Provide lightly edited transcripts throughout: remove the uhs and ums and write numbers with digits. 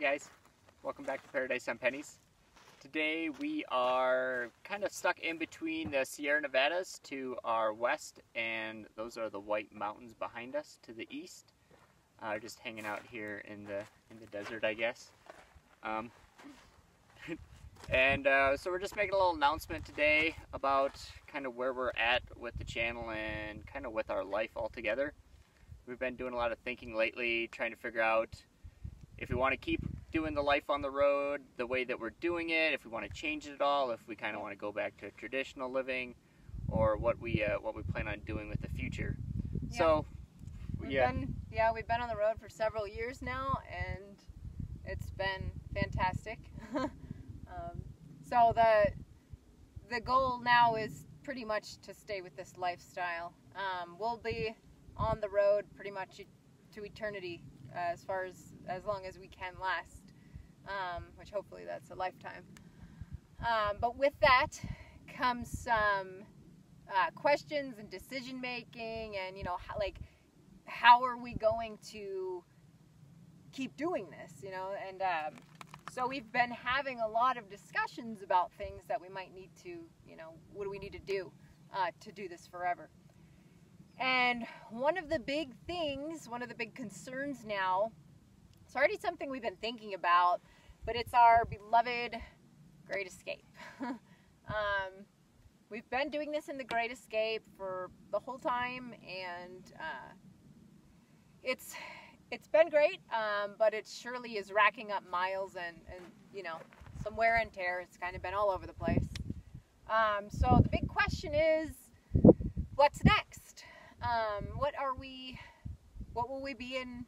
guys, welcome back to Paradise on Pennies. Today we are kind of stuck in between the Sierra Nevadas to our west, and those are the White Mountains behind us to the east. Just hanging out here in the desert, I guess. So we're just making a little announcement today about kind of where we're at with the channel and kind of with our life altogether. We've been doing a lot of thinking lately, trying to figure out if we want to keep doing the life on the road the way that we're doing it, if we want to change it at all, if we kind of want to go back to traditional living, or what we plan on doing with the future. Yeah. So we've been on the road for several years now, and it's been fantastic. So the goal now is pretty much to stay with this lifestyle. We'll be on the road pretty much to eternity, as long as we can last, which hopefully that's a lifetime. But with that comes some questions and decision making, and how are we going to keep doing this, and so we've been having a lot of discussions about things that we might need to, what do we need to do this forever. And one of the big concerns now, it's already something we've been thinking about, but it's our beloved Great Escape. We've been doing this in the Great Escape for the whole time, and it's been great, but it surely is racking up miles and some wear and tear. It's kind of been all over the place. So the big question is, what's next? What will we be in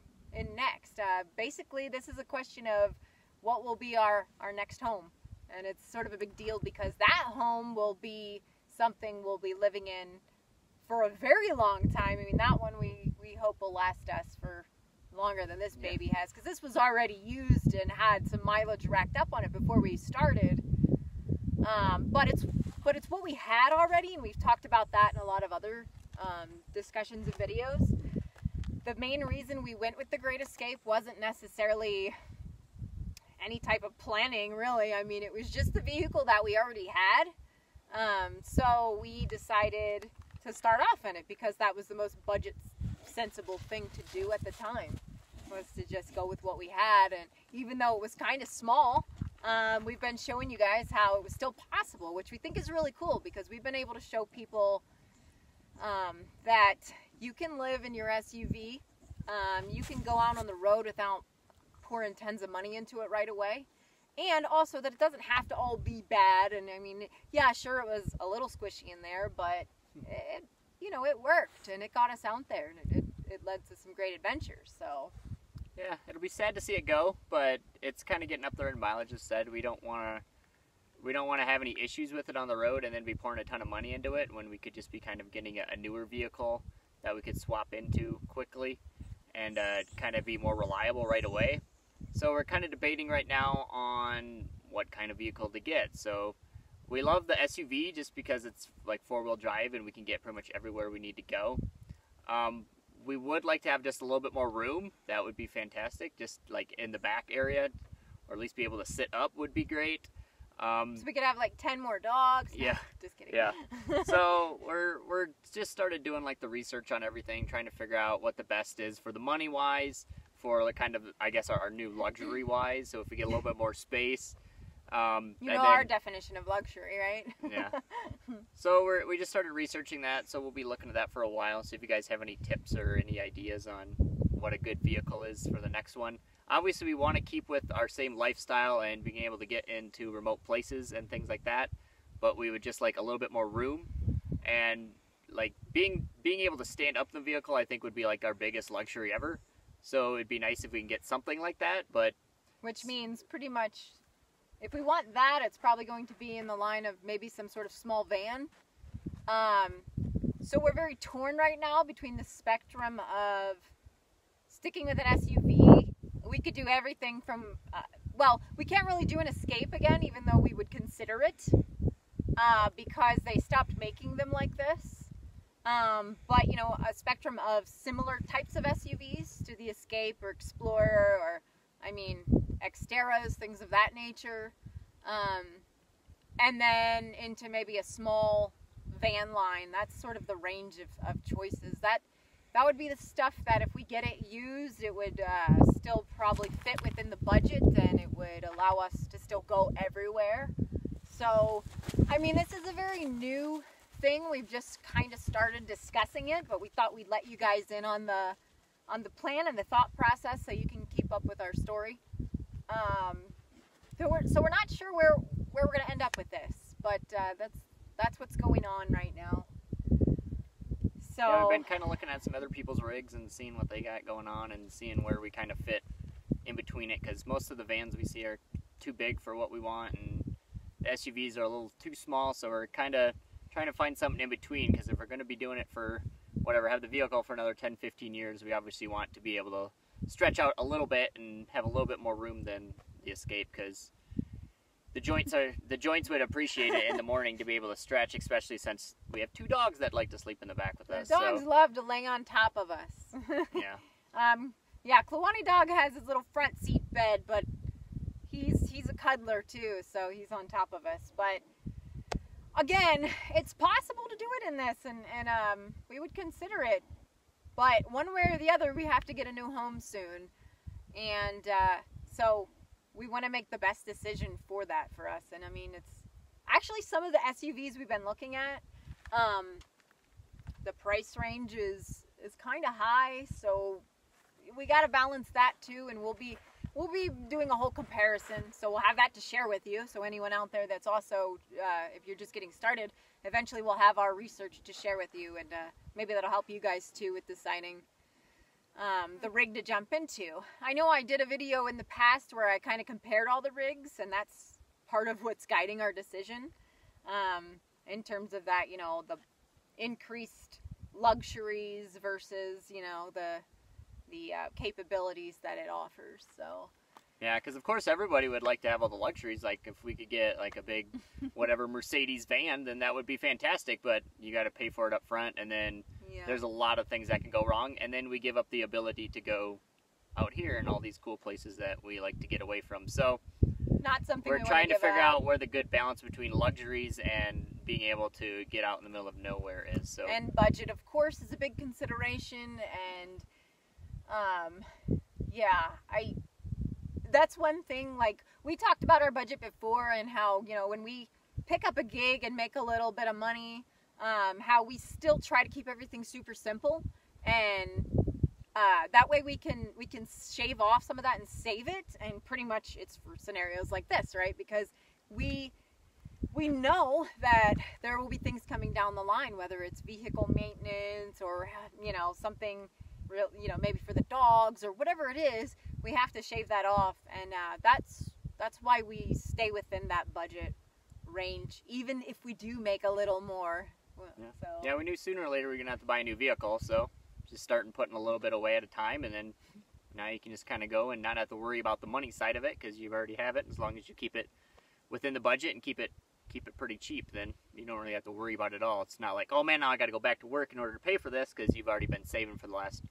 next? Basically, this is a question of what will be our next home. And it's sort of a big deal because that home will be something we'll be living in for a very long time. I mean, that one we hope will last us for longer than this baby has, because this was already used and had some mileage racked up on it before we started. But it's what we had already, and we've talked about that in a lot of other discussions and videos. The main reason we went with the Great Escape wasn't necessarily any type of planning, really. I mean, it was just the vehicle that we already had. So we decided to start off in it because that was the most budget sensible thing to do at the time, was to just go with what we had. And even though it was kind of small, we've been showing you guys how it was still possible, which we think is really cool, because we've been able to show people that you can live in your SUV. You can go out on the road without pouring tons of money into it right away. And also that it doesn't have to all be bad. And I mean, yeah, sure, it was a little squishy in there, but it worked, and it got us out there, and it led to some great adventures. So yeah, it'll be sad to see it go, but it's kind of getting up there in mileage. As said, we don't want to have any issues with it on the road and then be pouring a ton of money into it, when we could just be kind of getting a newer vehicle that we could swap into quickly and kind of be more reliable right away. So we're kind of debating right now on what kind of vehicle to get. So we love the SUV just because it's like four-wheel drive and we can get pretty much everywhere we need to go. We would like to have just a little bit more room. That would be fantastic, just like in the back area, or at least be able to sit up would be great. So we could have like 10 more dogs. Yeah. Just kidding. Yeah. So we're just started doing like the research on everything, trying to figure out what the best is for the money wise, for like kind of, I guess, our new luxury wise. So if we get a little bit more space. Our definition of luxury, right? Yeah. So we just started researching that, so we'll be looking at that for a while. So if you guys have any tips or any ideas on what a good vehicle is for the next one. Obviously, we want to keep with our same lifestyle and being able to get into remote places and things like that, but we would just like a little bit more room, and like being able to stand up in the vehicle, I think would be like our biggest luxury ever. So it'd be nice if we can get something like that, but which means pretty much, if we want that, it's probably going to be in the line of maybe some sort of small van. So we're very torn right now between the spectrum of sticking with an SUV. We could do everything from, we can't really do an Escape again, even though we would consider it, because they stopped making them like this. But, a spectrum of similar types of SUVs to the Escape or Explorer, or, Xteras, things of that nature. And then into maybe a small van line. That's sort of the range of choices. That would be the stuff that if we get it used, it would still probably fit within the budget, and it would allow us to still go everywhere. So, I mean, this is a very new thing. We've just kind of started discussing it, but we thought we'd let you guys in on the plan and the thought process so you can keep up with our story. So we're not sure where we're going to end up with this, but that's what's going on right now. So yeah, I've been kind of looking at some other people's rigs and seeing what they got going on and seeing where we kind of fit in between it, because most of the vans we see are too big for what we want, and the SUVs are a little too small, so we're kind of trying to find something in between, because if we're going to be doing it for whatever, have the vehicle for another 10-15 years, we obviously want to be able to stretch out a little bit and have a little bit more room than the Escape, because the joints would appreciate it in the morning to be able to stretch, especially since we have 2 dogs that like to sleep in the back with us. The dogs love to lay on top of us. Yeah. Yeah, Kluane dog has his little front seat bed, but he's a cuddler too, so he's on top of us. But again, it's possible to do it in this, and we would consider it. But one way or the other, we have to get a new home soon, and so we want to make the best decision for that for us. And I mean, it's actually some of the SUVs we've been looking at. The price range is kind of high, so we got to balance that too. And we'll be doing a whole comparison, so we'll have that to share with you. So anyone out there that's also, if you're just getting started, eventually we'll have our research to share with you, and maybe that'll help you guys too with deciding the rig to jump into. I know I did a video in the past where I kind of compared all the rigs, and that's part of what's guiding our decision in terms of that, you know, the increased luxuries versus, you know, the capabilities that it offers. So yeah, because of course everybody would like to have all the luxuries. Like if we could get like a big whatever Mercedes van, then that would be fantastic, but you got to pay for it up front, and then there's a lot of things that can go wrong, and then we give up the ability to go out here and all these cool places that we like to get away from. So not something we're trying to figure out where the good balance between luxuries and being able to get out in the middle of nowhere is. So, and budget of course is a big consideration, and yeah, that's one thing. Like, we talked about our budget before, and how, you know, when we pick up a gig and make a little bit of money, how we still try to keep everything super simple, and that way we can shave off some of that and save it. And pretty much it's for scenarios like this, right? Because we know that there will be things coming down the line, whether it's vehicle maintenance or, you know, something real, you know, maybe for the dogs or whatever it is. We have to shave that off, and that's why we stay within that budget range, even if we do make a little more. Yeah. So. Yeah, we knew sooner or later we were gonna have to buy a new vehicle, so just starting putting a little bit away at a time, and then now you can just kind of go and not have to worry about the money side of it, because you already have it. As long as you keep it within the budget and keep it pretty cheap, then you don't really have to worry about it at all. It's not like, oh man, now I got to go back to work in order to pay for this, because you've already been saving for the last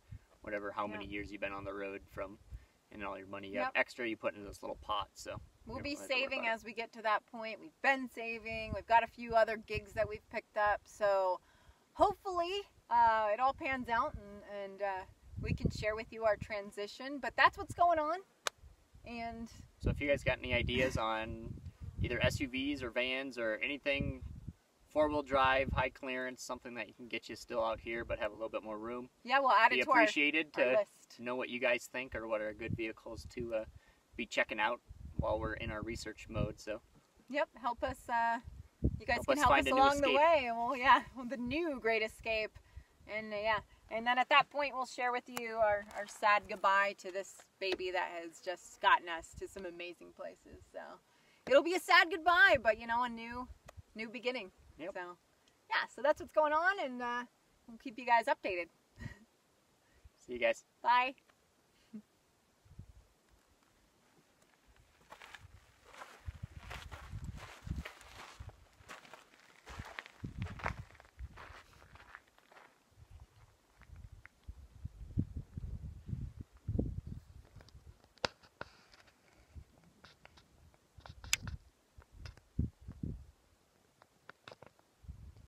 whatever how many years you've been on the road from, and all your money you have extra you put into this little pot. So we'll be saving as we get to that point. We've been saving. We've got a few other gigs that we've picked up, so hopefully it all pans out, and we can share with you our transition. But that's what's going on. And so if you guys got any ideas on either SUVs or vans or anything, 4-wheel drive, high clearance, something that you can get you still out here but have a little bit more room. Yeah, we'll add it to our list. Be appreciated to know what you guys think, or what are good vehicles to be checking out while we're in our research mode. So yep, help us. You guys can help us along the way. Well, the new Great Escape, and and then at that point we'll share with you our sad goodbye to this baby that has just gotten us to some amazing places. So it'll be a sad goodbye, but you know, a new beginning. Yep. So yeah, so that's what's going on, and we'll keep you guys updated. See you guys. Bye.